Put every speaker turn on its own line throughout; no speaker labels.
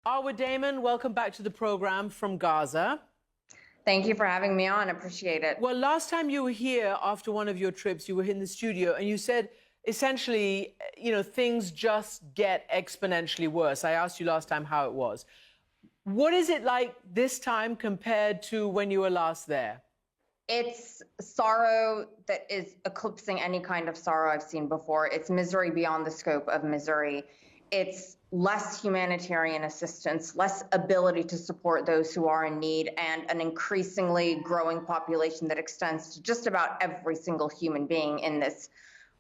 Arwa Damon, welcome back to the program from Gaza.
Thank you for having me on. Appreciate it.
Well, last time you were here after one of your trips, you were in the studio and you said, essentially, things just get exponentially worse. I asked you last time how it was. What is it like this time compared to when you were last there?
It's sorrow that is eclipsing any kind of sorrow I've seen before. It's misery beyond the scope of misery. It's less humanitarian assistance, less ability to support those who are in need, and an increasingly growing population that extends to just about every single human being in this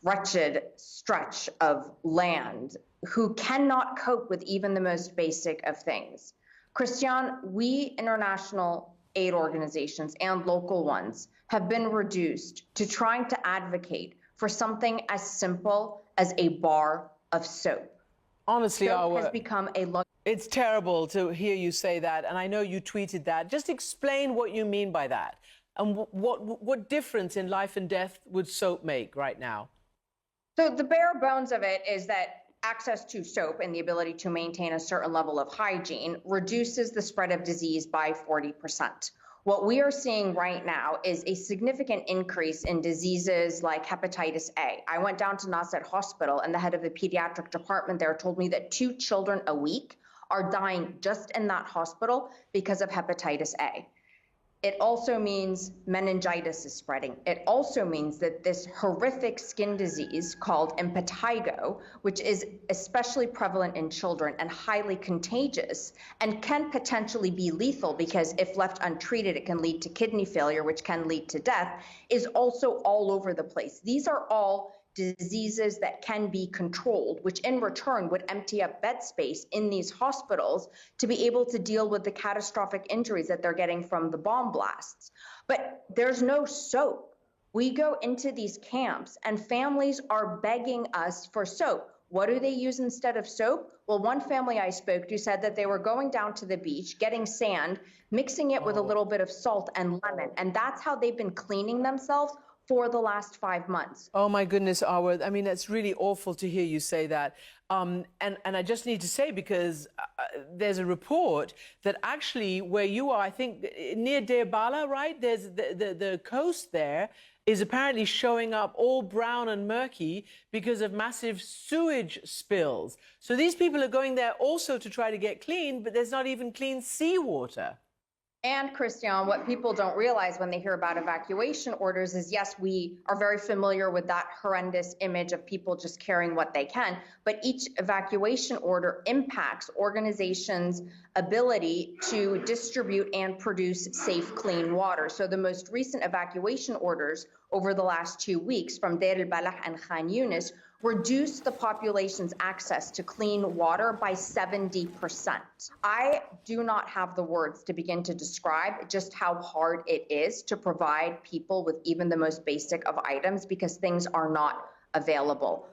wretched stretch of land who cannot cope with even the most basic of things. Christian, we international aid organizations and local ones have been reduced to trying to advocate for something as simple as a bar of soap.
Honestly,
soap has become a luxury.
It's terrible to hear you say that, and I know you tweeted that. Just explain what you mean by that, and what difference in life and death would soap make right now?
So the bare bones of it is that access to soap and the ability to maintain a certain level of hygiene reduces the spread of disease by 40%. What we are seeing right now is a significant increase in diseases like hepatitis A. I went down to Nasser Hospital, and the head of the pediatric department there told me that 2 children a week are dying just in that hospital because of hepatitis A. It also means meningitis is spreading. It also means that this horrific skin disease called impetigo, which is especially prevalent in children and highly contagious and can potentially be lethal because if left untreated, it can lead to kidney failure, which can lead to death, is also all over the place. These are all diseases that can be controlled, which in return would empty up bed space in these hospitals to be able to deal with the catastrophic injuries that they're getting from the bomb blasts. But there's no soap. We go into these camps and families are begging us for soap. What do they use instead of soap? Well, one family I spoke to said that they were going down to the beach, getting sand, mixing it with a little bit of salt and lemon, and that's how they've been cleaning themselves for the last 5 months.
Oh my goodness, Arwa. I mean, it's really awful to hear you say that. And I just need to say, because there's a report that actually where you are, I think near Deir Bala, right? There's the coast there is apparently showing up all brown and murky because of massive sewage spills. So these people are going there also to try to get clean, but there's not even clean seawater.
And Christian, what people don't realize when they hear about evacuation orders is, yes, we are very familiar with that horrendous image of people just carrying what they can, but each evacuation order impacts organizations' ability to distribute and produce safe, clean water. So the most recent evacuation orders over the last 2 weeks from Deir al-Balah and Khan Yunis reduce the population's access to clean water by 70%. I do not have the words to begin to describe just how hard it is to provide people with even the most basic of items because things are not available.